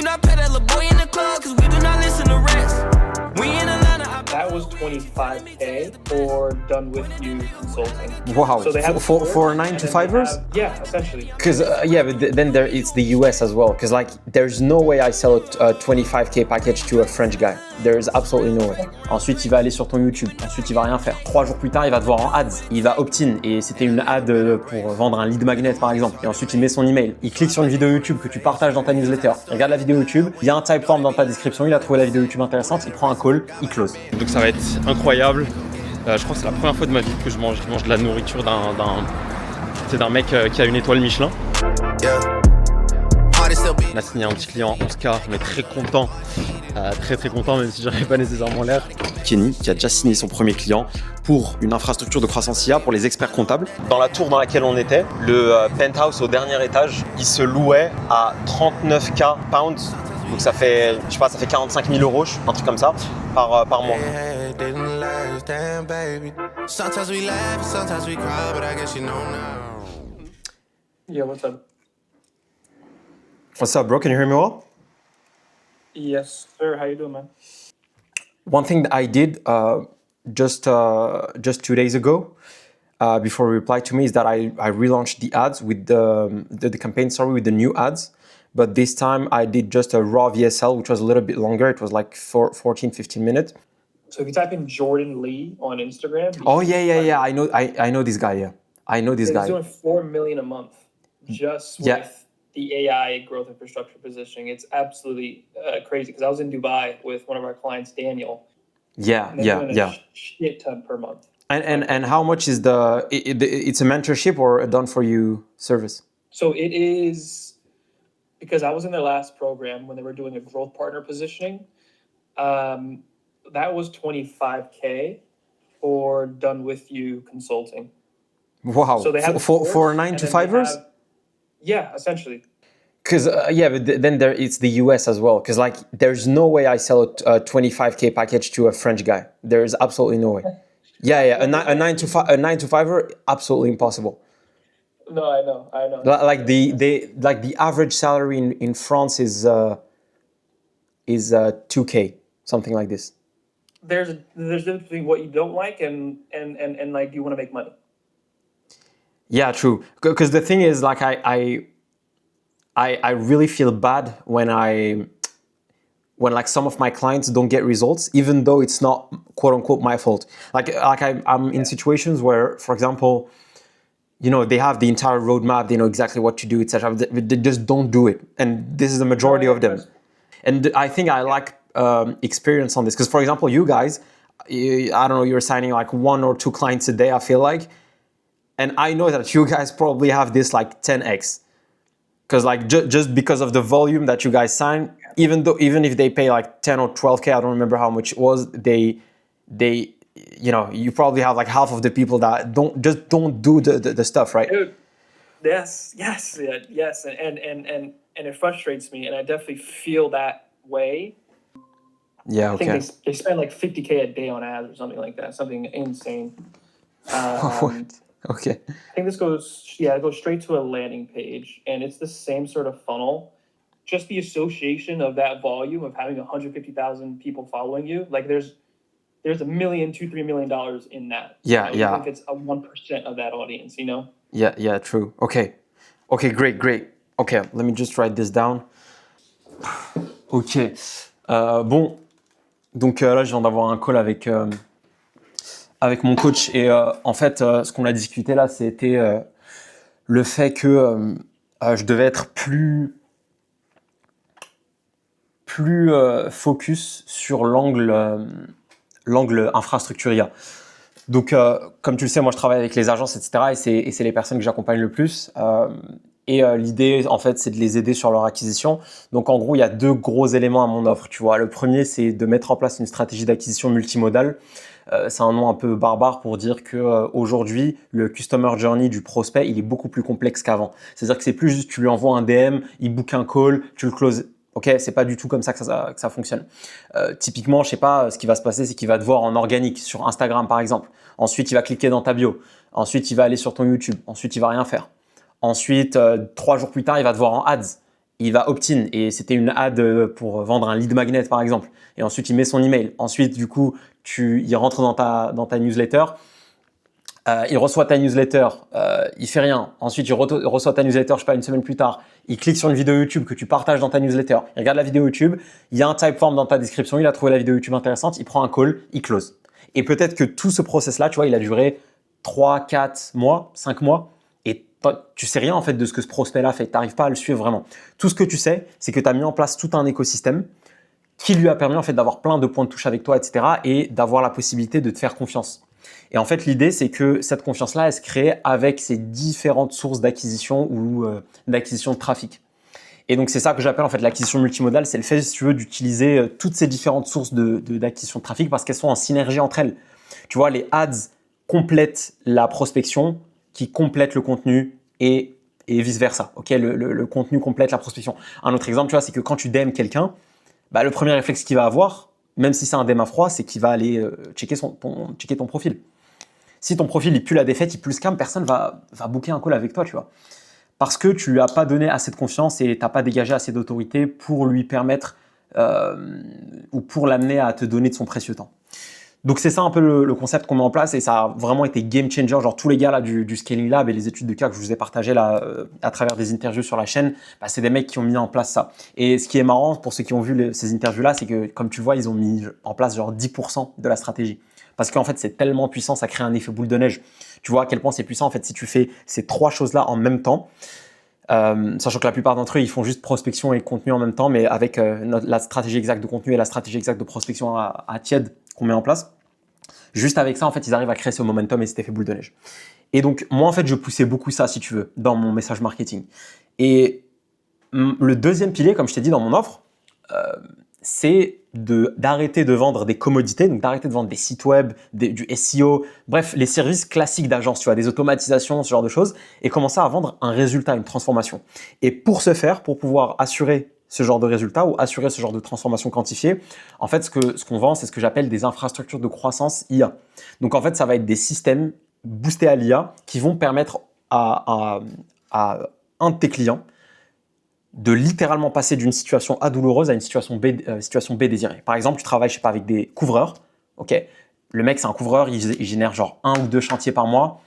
not pet that little boy in the club, cause we do not listen to rest. We in Atlanta. That was 25K for Done With You Consulting. Wow, So they have for 9 to 5ers? Yeah, essentially. Because yeah, but then there it's the US as well. Because like, there's no way I sell a 25K package to a French guy. There is absolutely no way. Ensuite, il va aller sur ton YouTube. Ensuite, il va rien faire. 3 jours plus tard, il va te voir en ads. Il va opt-in. Et c'était une ad pour vendre un lead magnet, par exemple. Et ensuite, il met son email. Il clique sur une vidéo YouTube que tu partages dans ta newsletter. Il regarde la vidéo YouTube. Il y a un Typeform dans ta description. Il a trouvé la vidéo YouTube intéressante. Il prend un call. Il close. Donc ça va être incroyable. Je crois que c'est la première fois de ma vie que je mange de la nourriture d'un mec qui a une étoile Michelin. On a signé un petit client à 11K, on est très content, très content, même si j'avais pas nécessairement l'air. Kenny qui a déjà signé son premier client pour une infrastructure de croissance IA pour les experts comptables. Dans la tour dans laquelle on était, le penthouse au dernier étage, il se louait à 39K pounds. Donc ça fait, je sais pas, ça fait 45 000 euros, un truc comme ça, par mois. Yeah, what's up? What's up, bro? Can you hear me well? Yes, sir. How you doing, man? One thing that I did just 2 days ago, before you replied to me, is that I relaunched the ads with the campaign, with the new ads. But this time I did just a raw VSL, which was a little bit longer. It was like 14-15 minutes. So if you type in Jordan Lee on Instagram. Oh yeah. I know this guy. Yeah, I know this guy. He's doing $4 million a month just with the AI growth infrastructure positioning. It's absolutely crazy because I was in Dubai with one of our clients, Daniel. Yeah. Shit ton per month. And how much is it's a mentorship or a done for you service? So it is. Because I was in their last program when they were doing a growth partner positioning, that was 25K for Done With You Consulting. Wow. So they have for 9 to 5ers? Yeah, essentially. Because but then it's the US as well. Because like, there's no way I sell a 25K package to a French guy. There is absolutely no way. Yeah. A 9 to 5er, absolutely impossible. No, I know. Like the average salary in France is 2K, something like this. There's a difference between what you don't like and like you want to make money. Yeah, true. Because the thing is, like, I really feel bad when like some of my clients don't get results, even though it's not quote unquote my fault. Like I'm in situations where, for example, you know, they have the entire roadmap, they know exactly what to do, etc. They just don't do it. And this is the majority of them. And I think I like experience on this. Because, for example, you guys, I don't know, you're signing like 1 or 2 clients a day, I feel like. And I know that you guys probably have this like 10x. Because like just because of the volume that you guys sign, even if they pay like 10 or 12K, I don't remember how much it was, they you know, you probably have like half of the people that don't do the stuff, right? Dude, yes, and it frustrates me, and I definitely feel that way. Yeah, okay. I think they spend like 50K a day on ads or something like that, something insane. Okay. I think it goes straight to a landing page, and it's the same sort of funnel. Just the association of that volume of having 150,000 people following you, like there's $1 million, $2-3 million in that. Yeah. I think it's a 1% of that audience, you know? Yeah, true. Okay, great. Okay, let me just write this down. Ok. Bon, donc là, je viens d'avoir un call avec mon coach et en fait, ce qu'on a discuté là, c'était le fait que je devais être plus focus sur l'angle infrastructure IA. Donc, comme tu le sais, moi, je travaille avec les agences, etc. Et c'est les personnes que j'accompagne le plus. Et l'idée, en fait, c'est de les aider sur leur acquisition. Donc, en gros, il y a 2 gros éléments à mon offre. Tu vois, le premier, c'est de mettre en place une stratégie d'acquisition multimodale. C'est un nom un peu barbare pour dire que aujourd'hui, le customer journey du prospect, il est beaucoup plus complexe qu'avant. C'est-à-dire que c'est plus juste tu lui envoies un DM, il book un call, tu le closes. Ok, c'est pas du tout comme ça que ça fonctionne. Typiquement, je sais pas, ce qui va se passer, c'est qu'il va te voir en organique sur Instagram, par exemple. Ensuite, il va cliquer dans ta bio. Ensuite, il va aller sur ton YouTube. Ensuite, il va rien faire. Ensuite, 3 jours plus tard, il va te voir en ads. il va opt-in et c'était une ad pour vendre un lead magnet par exemple. Et ensuite, il met son email. Ensuite, du coup, il rentre dans ta newsletter. Il reçoit ta newsletter, il fait rien. Ensuite, il reçoit ta newsletter, je sais pas, une semaine plus tard. Il clique sur une vidéo YouTube que tu partages dans ta newsletter. Il regarde la vidéo YouTube. Il y a un typeform dans ta description. Il a trouvé la vidéo YouTube intéressante. Il prend un call, il close. Et peut-être que tout ce process-là, tu vois, il a duré 3, 4 mois, 5 mois. Et tu sais rien en fait de ce que ce prospect-là fait. Tu n'arrives pas à le suivre vraiment. Tout ce que tu sais, c'est que tu as mis en place tout un écosystème qui lui a permis en fait d'avoir plein de points de touche avec toi, etc. et d'avoir la possibilité de te faire confiance. Et en fait, l'idée, c'est que cette confiance-là, elle se crée avec ces différentes sources d'acquisition ou d'acquisition de trafic. Et donc, c'est ça que j'appelle en fait l'acquisition multimodale. C'est le fait, si tu veux, d'utiliser toutes ces différentes sources d'acquisition de trafic parce qu'elles sont en synergie entre elles. Tu vois, les ads complètent la prospection qui complète le contenu et vice-versa. Okay, le contenu complète la prospection. Un autre exemple, tu vois, c'est que quand tu DM quelqu'un, bah, le premier réflexe qu'il va avoir, même si c'est un DM à froid, c'est qu'il va aller checker ton profil. Si ton profil il pue la défaite, il pue le scam, personne va booker un call avec toi, tu vois. Parce que tu lui as pas donné assez de confiance et tu n'as pas dégagé assez d'autorité pour lui permettre ou pour l'amener à te donner de son précieux temps. Donc c'est ça un peu le concept qu'on met en place et ça a vraiment été game changer. Genre tous les gars là du Scaling Lab et les études de cas que je vous ai partagées là à travers des interviews sur la chaîne, bah, c'est des mecs qui ont mis en place ça. Et ce qui est marrant pour ceux qui ont vu ces interviews là, c'est que comme tu vois, ils ont mis en place genre 10% de la stratégie. Parce qu'en fait, c'est tellement puissant, ça crée un effet boule de neige. Tu vois à quel point c'est puissant en fait si tu fais ces 3 choses-là en même temps. Sachant que la plupart d'entre eux, ils font juste prospection et contenu en même temps, mais avec la stratégie exacte de contenu et la stratégie exacte de prospection à tiède qu'on met en place. Juste avec ça, en fait, ils arrivent à créer ce momentum et cet effet boule de neige. Et donc, moi, en fait, je poussais beaucoup ça, si tu veux, dans mon message marketing. Et le deuxième pilier, comme je t'ai dit dans mon offre, c'est d'arrêter de vendre des commodités, donc d'arrêter de vendre des sites web, du SEO, bref, les services classiques d'agence, tu vois, des automatisations, ce genre de choses, et commencer à vendre un résultat, une transformation. Et pour ce faire, pour pouvoir assurer ce genre de résultat ou assurer ce genre de transformation quantifiée, en fait, ce qu'on vend, c'est ce que j'appelle des infrastructures de croissance IA. Donc, en fait, ça va être des systèmes boostés à l'IA qui vont permettre à un de tes clients de littéralement passer d'une situation A douloureuse à une situation B désirée. Par exemple, tu travailles, je sais pas, avec des couvreurs. Ok, le mec, c'est un couvreur, il génère genre 1 ou 2 chantiers par mois.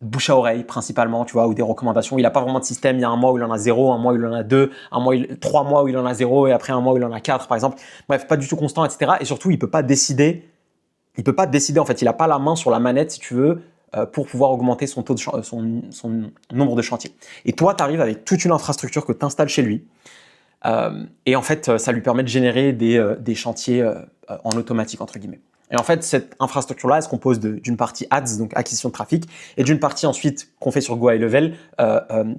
Bouche à oreille principalement, tu vois, ou des recommandations. Il n'a pas vraiment de système. Il y a un mois où il en a 0, un mois où il en a 2, 3 mois où il en a 0 et après un mois où il en a 4, par exemple. Bref, pas du tout constant, etc. Et surtout, il peut pas décider. En fait, il n'a pas la main sur la manette, si tu veux, pour pouvoir augmenter son taux de son nombre de chantiers. Et toi, tu arrives avec toute une infrastructure que tu installes chez lui. Et en fait, ça lui permet de générer des chantiers en automatique, entre guillemets. Et en fait, cette infrastructure-là, elle se compose d'une partie ads, donc acquisition de trafic, et d'une partie ensuite qu'on fait sur Go High Level,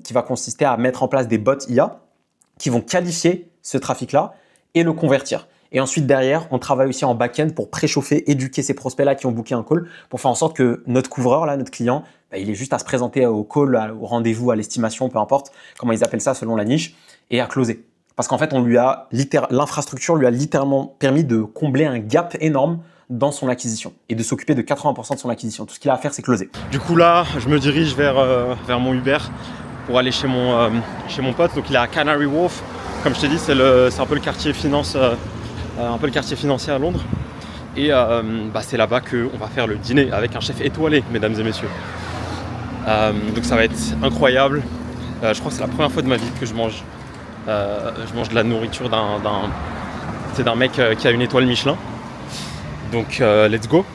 qui va consister à mettre en place des bots IA qui vont qualifier ce trafic-là et le convertir. Et ensuite, derrière, on travaille aussi en back-end pour préchauffer, éduquer ces prospects-là qui ont booké un call pour faire en sorte que notre couvreur, là, notre client, bah, il est juste à se présenter au call, au rendez-vous, à l'estimation, peu importe comment ils appellent ça selon la niche, et à closer. Parce qu'en fait, l'infrastructure lui a littéralement permis de combler un gap énorme dans son acquisition et de s'occuper de 80% de son acquisition. Tout ce qu'il a à faire, c'est closer. Du coup, là, je me dirige vers mon Uber pour aller chez mon pote. Donc, il est à Canary Wharf. Comme je t'ai dit, c'est un peu le quartier finance, un peu le quartier financier à Londres. Et c'est là-bas qu'on va faire le dîner avec un chef étoilé, mesdames et messieurs. Donc, ça va être incroyable. Je crois que c'est la première fois de ma vie que je mange de la nourriture d'un mec qui a une étoile Michelin. Donc, let's go.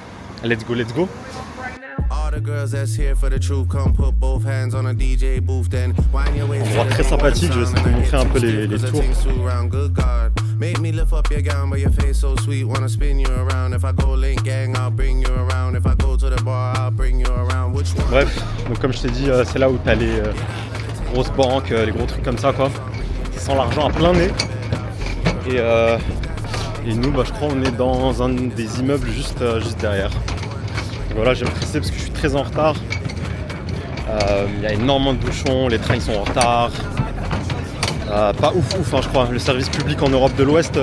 Endroit très sympathique, je vais essayer de te montrer un peu les tours. Bref, donc comme je t'ai dit, c'est là où tu as les grosses banques, les gros trucs comme ça, quoi, qui sentent l'argent à plein nez. Et nous, je crois on est dans un des immeubles juste derrière. Et voilà, j'ai précisé parce que je suis très en retard. Il y a énormément de bouchons, les trains sont en retard. Pas ouf, hein, je crois. Le service public en Europe de l'Ouest.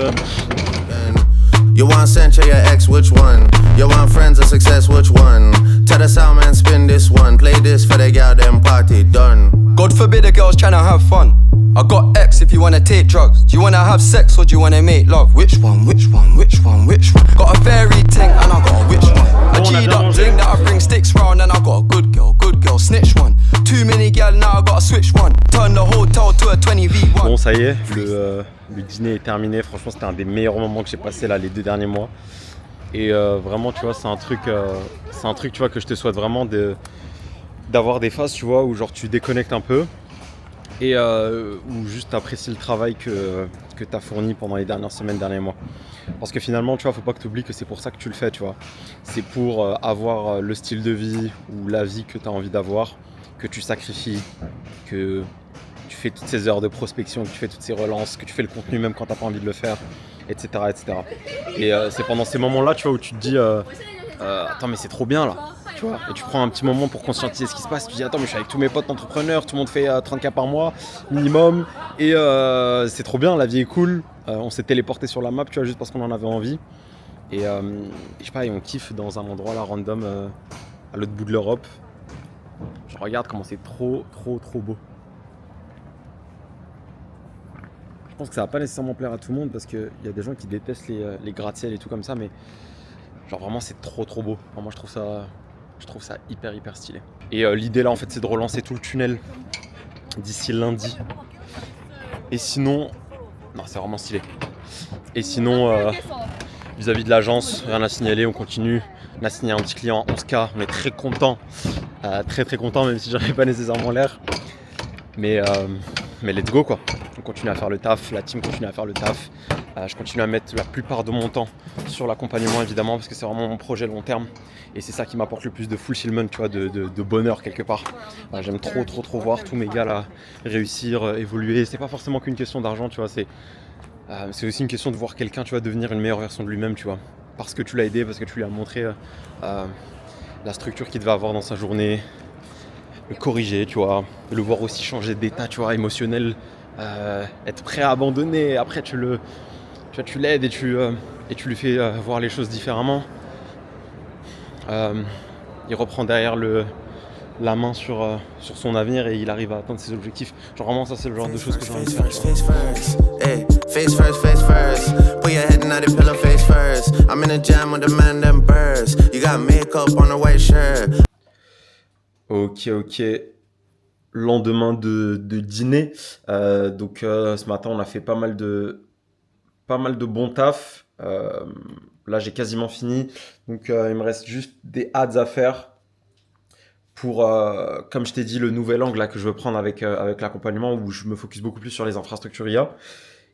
You want censure your ex, which one? You want friends of success, which one? Tell the sound man spin this one. Play this for the girl, them party done. God forbid a girl's trying to have fun. I wanna take drugs? Do you wanna have sex or do you wanna make love? Which one, which one, which one, which one? Got a fairy ting and I got a witch one. A G'd up ting that I bring sticks round and I got a good girl, snitch one. Too many gal now, I gotta switch one. Turn the hotel to a 20v1. Bon, ça y est, le dîner est terminé. Franchement, c'était un des meilleurs moments que j'ai passé là les 2 derniers mois. Et vraiment, tu vois, c'est un truc, tu vois, que je te souhaite vraiment d'avoir des phases, tu vois, où genre tu déconnectes un peu et où juste t'apprécies le travail que tu as fourni pendant les dernières semaines, derniers mois. Parce que finalement, tu vois, faut pas que tu oublies que c'est pour ça que tu le fais, tu vois. C'est pour avoir le style de vie ou la vie que tu as envie d'avoir, que tu sacrifies, que tu fais toutes ces heures de prospection, que tu fais toutes ces relances, que tu fais le contenu même quand tu n'as pas envie de le faire, etc. etc. Et c'est pendant ces moments-là, tu vois, où tu te dis attends, mais c'est trop bien là. Tu vois, et tu prends un petit moment pour conscientiser ce qui se passe. Tu dis attends, mais je suis avec tous mes potes entrepreneurs, tout le monde fait 30K par mois minimum et c'est trop bien, la vie est cool. On s'est téléporté sur la map, tu vois, juste parce qu'on en avait envie. Et je sais pas, et on kiffe dans un endroit là random à l'autre bout de l'Europe. Je regarde comment c'est trop beau. Je pense que ça va pas nécessairement plaire à tout le monde parce qu'il y a des gens qui détestent les gratte-ciel et tout comme ça, mais genre vraiment c'est trop beau. Enfin, moi je trouve ça hyper stylé. Et l'idée là en fait c'est de relancer tout le tunnel d'ici lundi. Et sinon, non c'est vraiment stylé. Et sinon vis-à-vis de l'agence, rien à signaler, on continue. On a signé un petit client à 11K, on est très content, très content même si j'en ai pas nécessairement l'air. Mais let's go quoi. On continue à faire le taf, la team continue à faire le taf. Je continue à mettre la plupart de mon temps sur l'accompagnement évidemment parce que c'est vraiment mon projet long terme et c'est ça qui m'apporte le plus de fulfillment, tu vois, de bonheur quelque part. J'aime trop voir tous mes gars là réussir, évoluer. C'est pas forcément qu'une question d'argent, tu vois, c'est aussi une question de voir quelqu'un, tu vois, devenir une meilleure version de lui-même, tu vois. Parce que tu l'as aidé, parce que tu lui as montré la structure qu'il devait avoir dans sa journée, le corriger, tu vois, le voir aussi changer d'état, tu vois, émotionnel, être prêt à abandonner. Après, tu l'aides et tu lui fais voir les choses différemment. Il reprend derrière la main sur son avenir et il arrive à atteindre ses objectifs. Genre vraiment, ça c'est le genre de choses que j'ai envie de faire. Face first. Put your head in the pillow face first. I'm in a jam with the man them birds. You got makeup on a white shirt. Ok. Lendemain de dîner. Donc ce matin, on a fait pas mal de bon taf. Là, j'ai quasiment fini. Donc il me reste juste des ads à faire pour, comme je t'ai dit, le nouvel angle là, que je veux prendre avec l'accompagnement où je me focus beaucoup plus sur les infrastructures IA.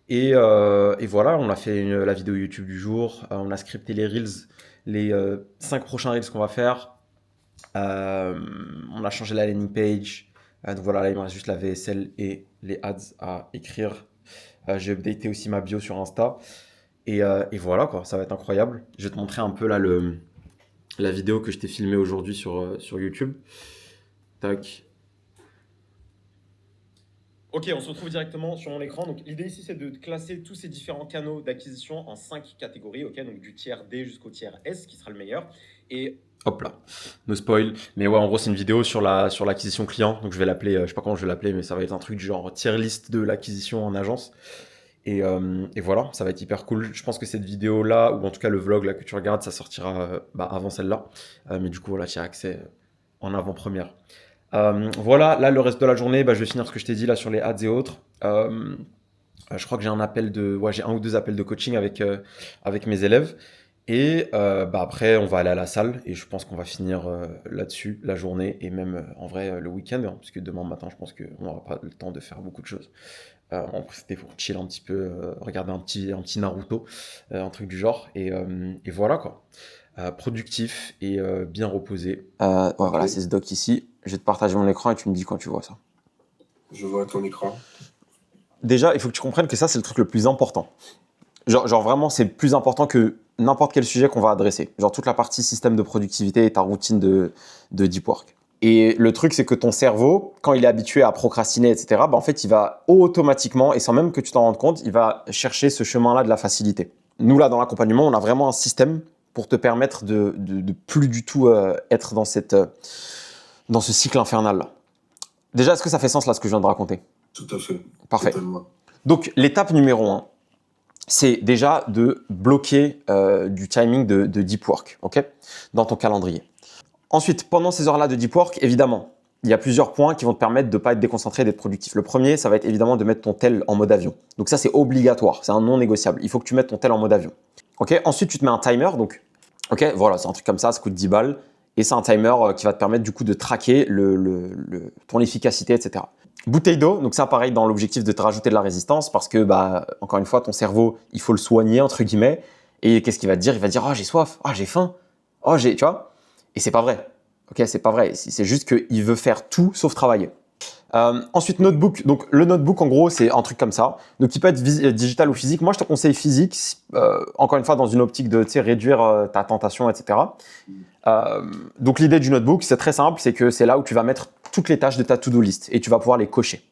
Et voilà, on a fait la vidéo YouTube du jour. On a scripté les Reels, les 5 prochains Reels qu'on va faire. On a changé la landing page. Donc voilà, là il me reste juste la VSL et les ads à écrire. J'ai updaté aussi ma bio sur Insta. Et voilà quoi, ça va être incroyable. Je vais te montrer un peu là la vidéo que je t'ai filmée aujourd'hui sur YouTube. Tac. Ok, on se retrouve directement sur mon écran. Donc l'idée ici c'est de classer tous ces différents canaux d'acquisition en 5 catégories, ok, donc du tiers D jusqu'au tiers S qui sera le meilleur. Et hop là, no spoil. Mais ouais, en gros, c'est une vidéo sur l'acquisition client. Donc je vais l'appeler, je sais pas comment je vais l'appeler, mais ça va être un truc du genre tier list de l'acquisition en agence. Et voilà, ça va être hyper cool. Je pense que cette vidéo-là, ou en tout cas le vlog là que tu regardes, ça sortira avant celle-là. Mais du coup, voilà, tu as accès en avant-première. Voilà, là, le reste de la journée, je vais finir ce que je t'ai dit là sur les ads et autres. Je crois que j'ai j'ai 1 ou 2 appels de coaching avec mes élèves. Et après, on va aller à la salle et je pense qu'on va finir là-dessus la journée et même en vrai le week-end, hein, parce que demain matin, je pense qu'on n'aura pas le temps de faire beaucoup de choses. C'était pour chill un petit peu, regarder un petit Naruto, un truc du genre. Et voilà quoi. Productif et bien reposé. Ouais, voilà, c'est ce doc ici. Je vais te partager mon écran et tu me dis quand tu vois ça. Je vois ton écran. Déjà, il faut que tu comprennes que ça, c'est le truc le plus important. Genre vraiment, c'est plus important que n'importe quel sujet qu'on va adresser. Genre toute la partie système de productivité et ta routine de deep work. Et le truc, c'est que ton cerveau, quand il est habitué à procrastiner, etc., en fait, il va automatiquement, et sans même que tu t'en rendes compte, il va chercher ce chemin-là de la facilité. Nous, là, dans l'accompagnement, on a vraiment un système pour te permettre de plus du tout être dans ce cycle infernal-là. Déjà, est-ce que ça fait sens, là, ce que je viens de raconter ? Tout à fait. Parfait. Totalement. Donc, l'étape numéro 1, c'est déjà de bloquer du timing de deep work, ok, dans ton calendrier. Ensuite, pendant ces heures-là de deep work, évidemment, il y a plusieurs points qui vont te permettre de ne pas être déconcentré, d'être productif. Le premier, ça va être évidemment de mettre ton tel en mode avion. Donc ça, c'est obligatoire, c'est un non négociable. Il faut que tu mettes ton tel en mode avion. Ok. Ensuite, tu te mets un timer. Donc, ok, voilà, c'est un truc comme ça coûte 10 balles. Et c'est un timer qui va te permettre du coup de traquer ton efficacité, etc. Bouteille d'eau, donc ça pareil dans l'objectif de te rajouter de la résistance parce que, encore une fois, ton cerveau, il faut le soigner, entre guillemets. Et qu'est-ce qu'il va te dire? Il va te dire, oh j'ai soif, oh j'ai faim, oh j'ai, tu vois. Et c'est pas vrai. Ok, c'est pas vrai. C'est juste qu'il veut faire tout sauf travailler. Ensuite, notebook. Donc, le notebook, en gros, c'est un truc comme ça. Donc, il peut être digital ou physique. Moi, je te conseille physique. Encore une fois, dans une optique de réduire ta tentation, etc. Donc, l'idée du notebook, c'est très simple. C'est que c'est là où tu vas mettre toutes les tâches de ta to-do list et tu vas pouvoir les cocher.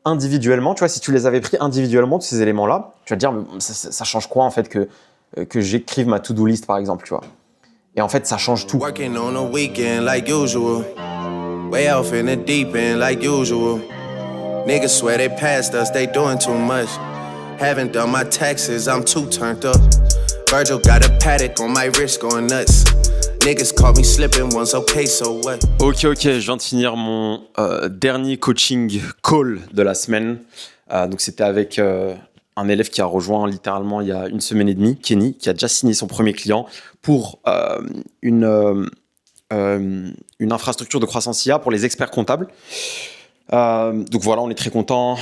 Individuellement, tu vois, si tu les avais pris individuellement, tous ces éléments-là, tu vas te dire, mais ça change quoi, en fait, que j'écrive ma to-do list, par exemple, tu vois. Et en fait, ça change tout. Working on a weekend like usual. Way off in the deep end like usual. Niggas swear they passed us, they doing too much. Haven't done my taxes, I'm too turned up. Virgil got a paddock on my wrist going nuts. Niggas caught me slipping once, okay, so what? Ok, je viens de finir mon dernier coaching call de la semaine. Donc, c'était avec un élève qui a rejoint littéralement il y a 1 semaine et demie, Kenny, qui a déjà signé son premier client pour une infrastructure de croissance IA pour les experts comptables. Donc voilà, on est très content.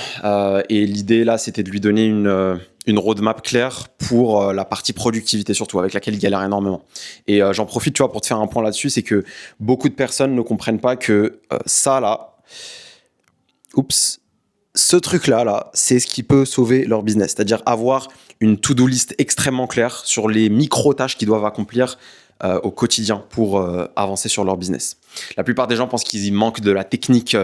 Et l'idée là, c'était de lui donner une roadmap claire pour la partie productivité surtout, avec laquelle il galère énormément. Et j'en profite, tu vois, pour te faire un point là-dessus, c'est que beaucoup de personnes ne comprennent pas que ça là, ce truc-là, c'est ce qui peut sauver leur business. C'est-à-dire avoir une to-do list extrêmement claire sur les micro-tâches qu'ils doivent accomplir au quotidien pour avancer sur leur business. La plupart des gens pensent qu'ils manquent de la technique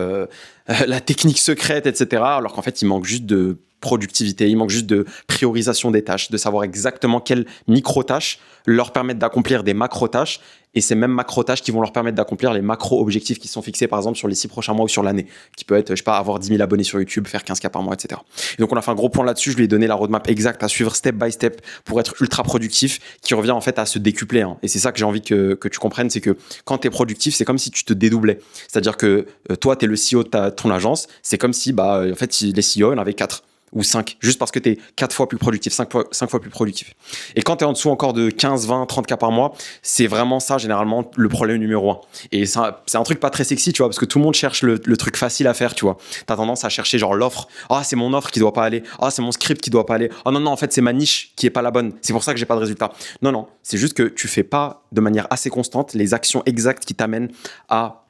secrète, etc. Alors qu'en fait, ils manquent juste de productivité, il manque juste de priorisation des tâches, de savoir exactement quelles micro-tâches leur permettent d'accomplir des macro-tâches et ces mêmes macro-tâches qui vont leur permettre d'accomplir les macro-objectifs qui sont fixés par exemple sur les 6 prochains mois ou sur l'année, qui peut être, je sais pas, avoir 10 000 abonnés sur YouTube, faire 15K par mois, etc. Et donc on a fait un gros point là-dessus, je lui ai donné la roadmap exacte à suivre step by step pour être ultra productif, qui revient en fait à se décupler. Hein. Et c'est ça que j'ai envie que tu comprennes, c'est que quand tu es productif, c'est comme si tu te dédoublais. C'est-à-dire que toi, tu es le CEO de ton agence, c'est comme si en fait, les CEO, il y en avait 4. Ou 5, juste parce que tu es 4 fois plus productif, 5 fois plus productif. Et quand tu es en dessous encore de 15, 20, 30K par mois, c'est vraiment ça, généralement, le problème numéro 1. Et c'est un truc pas très sexy, tu vois, parce que tout le monde cherche le truc facile à faire, tu vois. Tu as tendance à chercher genre l'offre. Ah, c'est mon offre qui doit pas aller. Ah, c'est mon script qui doit pas aller. Ah non, en fait, c'est ma niche qui est pas la bonne. C'est pour ça que j'ai pas de résultat. Non, c'est juste que tu fais pas de manière assez constante les actions exactes qui t'amènent à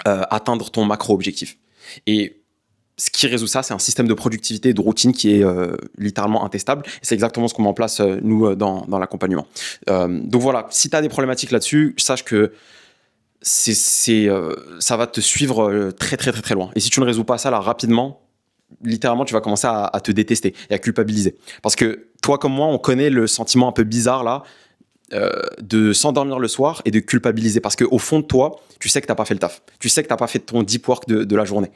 atteindre ton macro-objectif. Et ce qui résout ça, c'est un système de productivité et de routine qui est littéralement intestable. Et c'est exactement ce qu'on met en place, nous, dans l'accompagnement. Donc voilà, si tu as des problématiques là-dessus, sache que ça va te suivre très, très, très, très loin. Et si tu ne résous pas ça là rapidement, littéralement, tu vas commencer à te détester et à culpabiliser. Parce que toi comme moi, on connaît le sentiment un peu bizarre là, de s'endormir le soir et de culpabiliser. Parce qu'au fond de toi, tu sais que tu n'as pas fait le taf. Tu sais que tu n'as pas fait ton deep work de la journée.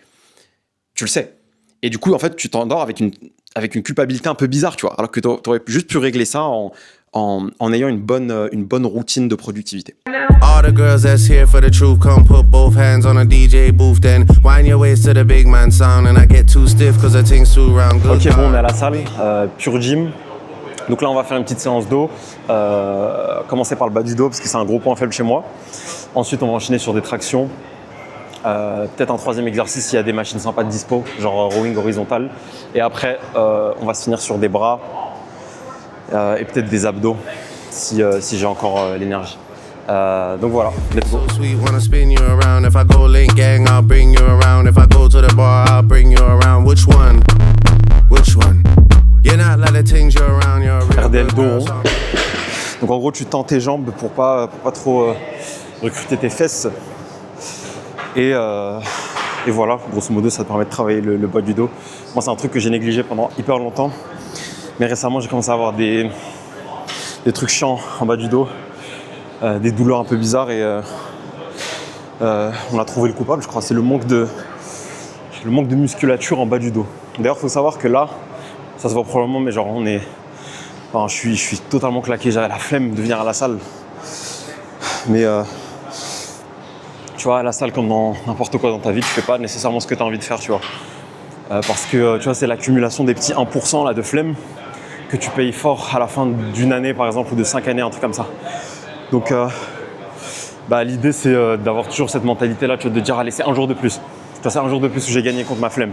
Tu le sais. Et du coup, en fait, tu t'endors avec une culpabilité un peu bizarre, tu vois. Alors que tu aurais juste pu régler ça en ayant une bonne routine de productivité. All the girls that's here for the truth, come put both hands on a DJ booth, then wind your waist to the big man sound, and I get too stiff cause the thing's too round. Ok, bon, on est à la salle, pure gym. Donc là, on va faire une petite séance dos. Commencer par le bas du dos parce que c'est un gros point faible chez moi. Ensuite, on va enchaîner sur des tractions. Peut-être un 3e exercice s'il y a des machines sympas de dispo, genre rowing horizontal. Et après, on va se finir sur des bras et peut-être des abdos si j'ai encore l'énergie. Donc voilà, let's go. So sweet, wanna spin you around. If I go link gang, I'll bring you around. If I go to the bar, I'll bring you around. Which one? You're not like the things you're around, you're a real RDL dos girl, rond. Donc en gros, tu tends tes jambes pour pas trop recruter tes fesses. Et voilà, grosso modo, ça te permet de travailler le bas du dos. Moi, c'est un truc que j'ai négligé pendant hyper longtemps. Mais récemment, j'ai commencé à avoir des trucs chiants en bas du dos, des douleurs un peu bizarres et on a trouvé le coupable, je crois. C'est le manque de musculature en bas du dos. D'ailleurs, il faut savoir que là, Ça se voit probablement, mais genre je suis totalement claqué, j'avais la flemme de venir à la salle. Mais tu vois, à la salle, comme dans n'importe quoi dans ta vie, tu fais pas nécessairement ce que tu as envie de faire, tu vois. Parce que tu vois, c'est l'accumulation des petits 1% là, de flemme que tu payes fort à la fin d'une année, par exemple, ou de 5 années, un truc comme ça. Donc l'idée, c'est d'avoir toujours cette mentalité-là, tu vois, de dire, allez, c'est un jour de plus. Tu vois, c'est un jour de plus où j'ai gagné contre ma flemme.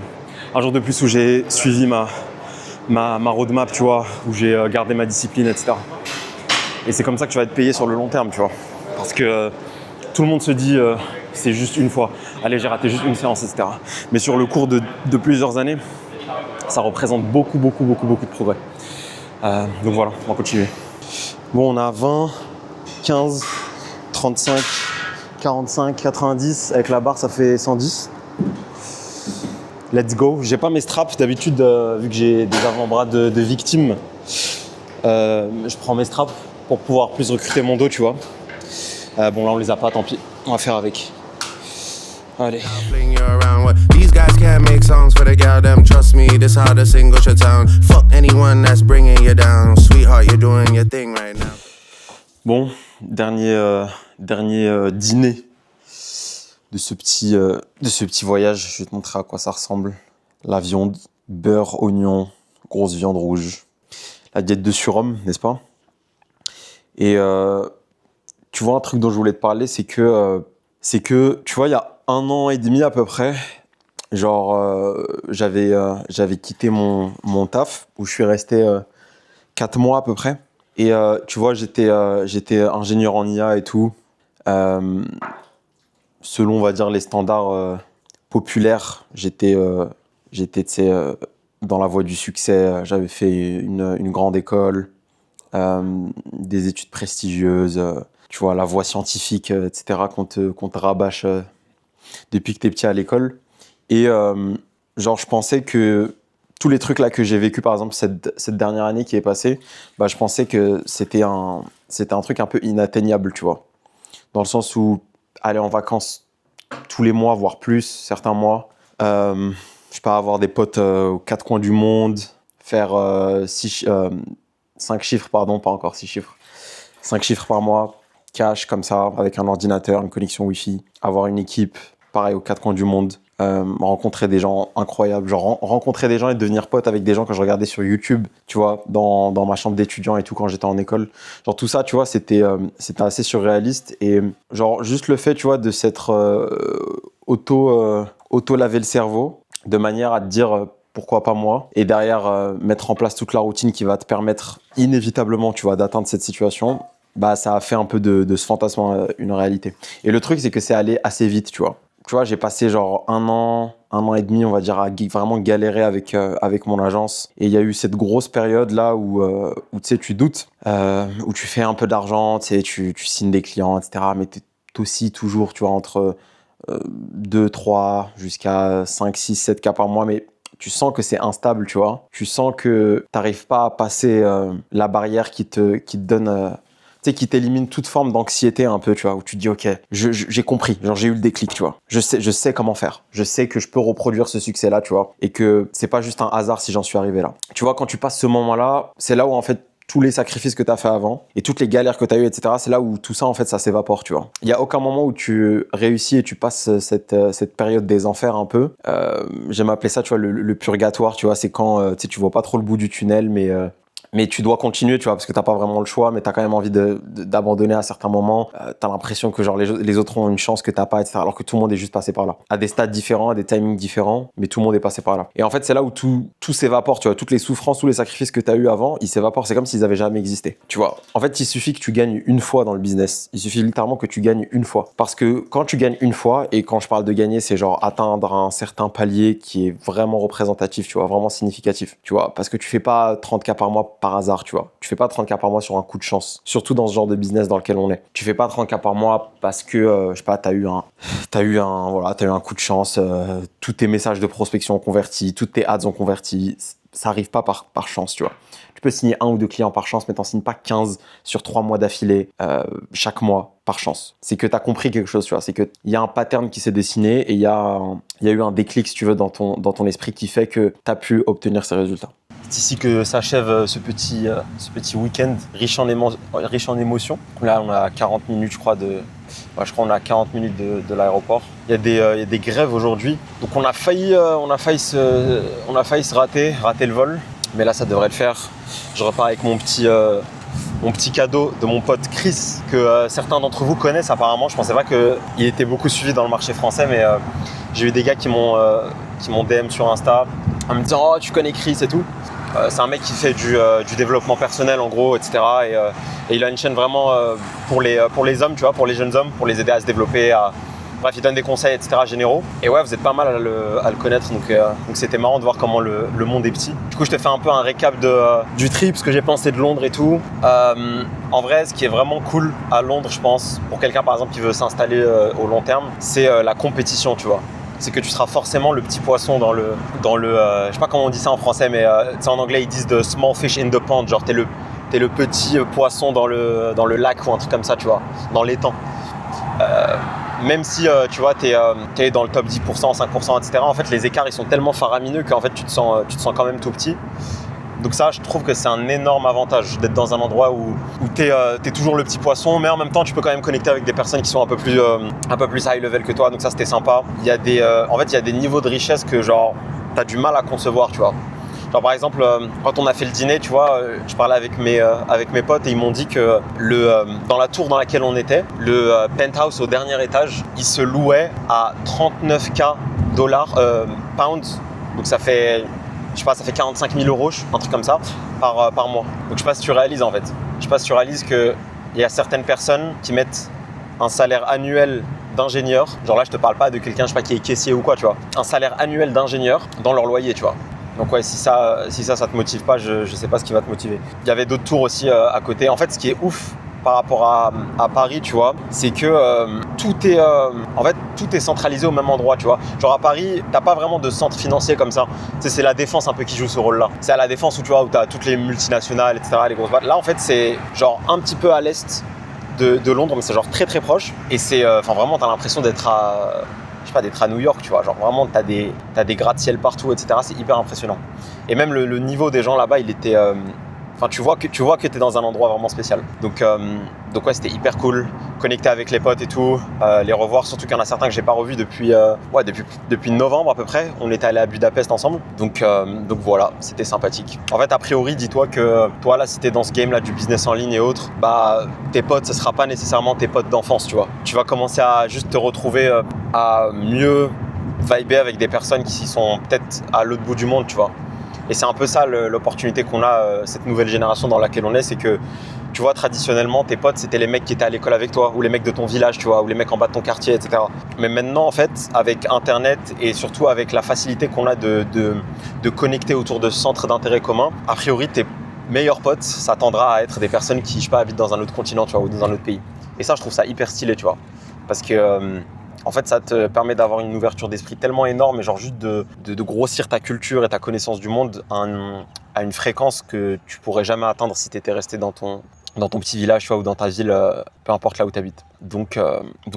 Un jour de plus où j'ai suivi ma roadmap, tu vois, où j'ai gardé ma discipline, etc. Et c'est comme ça que tu vas être payé sur le long terme, tu vois. Parce que tout le monde se dit, c'est juste une fois. Allez, j'ai raté juste une séance, etc. Mais sur le cours de plusieurs années, ça représente beaucoup de progrès. Donc voilà, on va continuer. Bon, on a 20, 15, 35, 45, 90. Avec la barre, ça fait 110. Let's go. J'ai pas mes straps d'habitude, vu que j'ai des avant-bras de victime. Je prends mes straps pour pouvoir plus recruter mon dos, tu vois. Bon, là, on les a pas, tant pis. On va faire avec. Allez. Fling you around. What? These guys can't make songs for the gal, them. Trust me, this how the single shut down. Fuck anyone that's bringing you down. Sweetheart, you're doing your thing right now. Bon, dernier dîner de ce petit voyage. Je vais te montrer à quoi ça ressemble. La viande, beurre, oignon, grosse viande rouge. La diète de surhomme, n'est-ce pas? Et tu vois, un truc dont je voulais te parler, c'est que, tu vois, il y a 1 an et demi à peu près, genre, j'avais quitté mon taf, où je suis resté 4 mois à peu près. Et tu vois, j'étais ingénieur en IA et tout. Selon, on va dire, les standards populaires, j'étais tu sais, dans la voie du succès. J'avais fait une grande école, des études prestigieuses, tu vois, la voie scientifique, etc., qu'on te rabâche depuis que t'es petit à l'école. Et genre, je pensais que tous les trucs là que j'ai vécu, par exemple, cette dernière année qui est passée, bah, je pensais que c'était un truc un peu inatteignable, tu vois. Dans le sens où aller en vacances tous les mois, voire plus, certains mois, je sais pas, avoir des potes aux 4 coins du monde, faire 5 chiffres, pardon, pas encore 6 chiffres, 5 chiffres par mois, cash comme ça, avec un ordinateur, une connexion Wi-Fi, avoir une équipe, pareil, aux 4 coins du monde, rencontrer des gens incroyables, genre rencontrer des gens et devenir pote avec des gens que je regardais sur YouTube, tu vois, dans ma chambre d'étudiant et tout quand j'étais en école. Genre tout ça, tu vois, c'était assez surréaliste et genre juste le fait, tu vois, de s'être auto-laver le cerveau de manière à te dire pourquoi pas moi, et derrière mettre en place toute la routine qui va te permettre inévitablement, tu vois, d'atteindre cette situation, bah ça a fait un peu de ce fantasme une réalité. Et le truc, c'est que c'est allé assez vite, tu vois. Tu vois, j'ai passé genre 1 an et demi, on va dire, à vraiment galérer avec mon agence. Et il y a eu cette grosse période là où tu sais, tu doutes, où tu fais un peu d'argent, tu sais, tu signes des clients, etc. Mais t'es aussi toujours, tu vois, entre 2, 3, jusqu'à 5, 6, 7 cas par mois. Mais tu sens que c'est instable, tu vois. Tu sens que t'arrives pas à passer la barrière qui te donne... tu sais, qui t'élimine toute forme d'anxiété un peu, tu vois, où tu te dis, ok, j'ai compris, genre j'ai eu le déclic, tu vois. Je sais comment faire. Je sais que je peux reproduire ce succès-là, tu vois, et que c'est pas juste un hasard si j'en suis arrivé là. Tu vois, quand tu passes ce moment-là, c'est là où en fait tous les sacrifices que tu as fait avant et toutes les galères que tu as eues, etc., c'est là où tout ça, en fait, ça s'évapore, tu vois. Il n'y a aucun moment où tu réussis et tu passes cette période des enfers un peu. J'aime appeler ça, tu vois, le purgatoire, tu vois, c'est quand tu vois pas trop le bout du tunnel, mais tu dois continuer, tu vois, parce que t'as pas vraiment le choix, mais t'as quand même envie d'abandonner à certains moments. T'as l'impression que genre les autres ont une chance que t'as pas, etc. Alors que tout le monde est juste passé par là. À des stades différents, à des timings différents, mais tout le monde est passé par là. Et en fait, c'est là où tout s'évapore, tu vois. Toutes les souffrances, tous les sacrifices que t'as eu avant, ils s'évaporent. C'est comme s'ils avaient jamais existé. Tu vois. En fait, il suffit que tu gagnes une fois dans le business. Il suffit littéralement que tu gagnes une fois. Parce que quand tu gagnes une fois, et quand je parle de gagner, c'est genre atteindre un certain palier qui est vraiment représentatif, tu vois, vraiment significatif, tu vois. Parce que tu fais pas 30K par mois par hasard, tu vois. Tu fais pas 30K par mois sur un coup de chance, surtout dans ce genre de business dans lequel on est. Tu fais pas 30K par mois parce que, je sais pas, t'as eu un coup de chance, tous tes messages de prospection ont converti, toutes tes ads ont converti. Ça arrive pas par chance, tu vois. Tu peux signer 1 ou 2 clients par chance, mais t'en signes pas 15 sur 3 mois d'affilée, chaque mois, par chance. C'est que t'as compris quelque chose, tu vois. C'est qu'il y a un pattern qui s'est dessiné et il y a eu un déclic, si tu veux, dans ton esprit qui fait que t'as pu obtenir ces résultats. C'est ici que s'achève ce petit week-end riche en émotions. Là, on a 40 minutes, je crois, on a 40 minutes de l'aéroport. Il y a des grèves aujourd'hui. Donc on a failli se rater le vol. Mais là, ça devrait le faire. Je repars avec mon petit cadeau de mon pote Chris, que certains d'entre vous connaissent apparemment. Je pensais pas qu'il était beaucoup suivi dans le marché français, mais j'ai eu des gars qui m'ont DM sur Insta en me disant « Oh, tu connais Chris et tout ». C'est un mec qui fait du développement personnel en gros, etc. Et il a une chaîne vraiment pour les hommes, tu vois, pour les jeunes hommes, pour les aider à se développer. Bref, il donne des conseils, etc. généraux. Et ouais, vous êtes pas mal à le connaître, donc c'était marrant de voir comment le monde est petit. Du coup, je te fais un peu un récap du trip, ce que j'ai pensé de Londres et tout. En vrai, ce qui est vraiment cool à Londres, je pense, pour quelqu'un par exemple qui veut s'installer au long terme, c'est la compétition, tu vois. C'est que tu seras forcément le petit poisson dans le je sais pas comment on dit ça en français, mais en anglais ils disent the small fish in the pond, genre t'es le petit poisson dans le lac ou un truc comme ça, tu vois, dans l'étang. Même si tu vois t'es dans le top 10%, 5%, etc. En fait les écarts ils sont tellement faramineux qu'en fait tu te sens quand même tout petit. Donc ça, je trouve que c'est un énorme avantage d'être dans un endroit où t'es toujours le petit poisson, mais en même temps, tu peux quand même connecter avec des personnes qui sont un peu plus high level que toi. Donc ça, c'était sympa. Il y a des niveaux de richesse que genre t'as du mal à concevoir, tu vois. Genre par exemple, quand on a fait le dîner, tu vois, je parlais avec mes potes et ils m'ont dit que dans la tour dans laquelle on était, le penthouse au dernier étage, il se louait à 39K pounds. Donc ça fait 45 000 euros, un truc comme ça, par mois. Donc je sais pas si tu réalises en fait. Je sais pas si tu réalises qu'il y a certaines personnes qui mettent un salaire annuel d'ingénieur. Genre là, je te parle pas de quelqu'un, je sais pas, qui est caissier ou quoi, tu vois. Un salaire annuel d'ingénieur dans leur loyer, tu vois. Donc ouais, si ça te motive pas, je sais pas ce qui va te motiver. Il y avait d'autres tours aussi à côté. En fait, ce qui est ouf par rapport à Paris, tu vois, c'est que tout est centralisé au même endroit, tu vois. Genre à Paris, t'as pas vraiment de centre financier comme ça. Tu sais, c'est la Défense un peu qui joue ce rôle-là. C'est à la Défense où tu vois, où t'as toutes les multinationales, etc., les grosses boîtes. Là, en fait, c'est genre un petit peu à l'est de Londres, mais c'est genre très très proche. Et c'est, vraiment, t'as l'impression d'être à New York, tu vois. Genre vraiment, t'as des gratte-ciel partout, etc. C'est hyper impressionnant. Et même le niveau des gens là-bas, il était tu vois que t'es dans un endroit vraiment spécial. Donc ouais, c'était hyper cool, connecter avec les potes et tout, les revoir, surtout qu'il y en a certains que j'ai pas revus depuis novembre à peu près. On était allés à Budapest ensemble, donc voilà, c'était sympathique. En fait, a priori, dis-toi que toi là, si t'es dans ce game là du business en ligne et autres, bah tes potes, ce sera pas nécessairement tes potes d'enfance, tu vois. Tu vas commencer à juste te retrouver à mieux vibrer avec des personnes qui sont peut-être à l'autre bout du monde, tu vois. Et c'est un peu ça l'opportunité qu'on a, cette nouvelle génération dans laquelle on est, c'est que tu vois, traditionnellement, tes potes, c'était les mecs qui étaient à l'école avec toi, ou les mecs de ton village, tu vois, ou les mecs en bas de ton quartier, etc. Mais maintenant, en fait, avec Internet et surtout avec la facilité qu'on a de connecter autour de centres d'intérêt communs, a priori, tes meilleurs potes, ça tendra à être des personnes qui, je sais pas, habitent dans un autre continent, tu vois, ou dans un autre pays. Et ça, je trouve ça hyper stylé, tu vois, parce que en fait, ça te permet d'avoir une ouverture d'esprit tellement énorme et genre juste de grossir ta culture et ta connaissance du monde à une fréquence que tu pourrais jamais atteindre si tu étais resté dans ton petit village, tu vois, ou dans ta ville, peu importe là où tu habites. Donc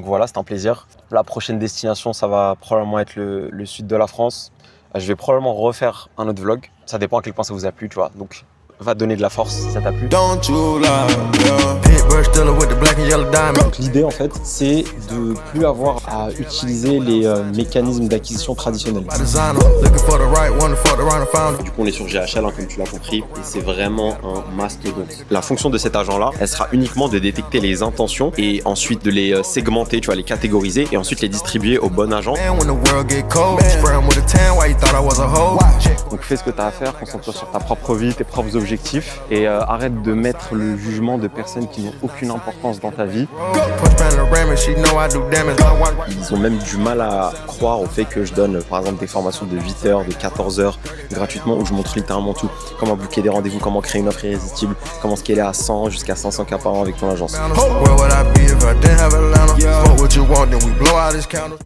voilà, c'était un plaisir. La prochaine destination, ça va probablement être le sud de la France. Je vais probablement refaire un autre vlog. Ça dépend à quel point ça vous a plu, tu vois. Donc va donner de la force si ça t'a plu. Donc l'idée en fait, c'est de plus avoir à utiliser les mécanismes d'acquisition traditionnels. Du coup on est sur GHL, comme tu l'as compris, et c'est vraiment un mastodonte. La fonction de cet agent là, elle sera uniquement de détecter les intentions et ensuite de les segmenter, tu vois, les catégoriser et ensuite les distribuer au bon agent. Donc fais ce que tu as à faire, concentre-toi sur ta propre vie, tes propres objectifs et arrête de mettre le jugement de personnes qui n'ont aucune importance dans ta vie. Ils ont même du mal à croire au fait que je donne par exemple des formations de 8 heures, de 14 heures gratuitement où je montre littéralement tout. Comment booker des rendez-vous, comment créer une offre irrésistible, comment scaler à 100 jusqu'à 500 cas par an avec ton agence.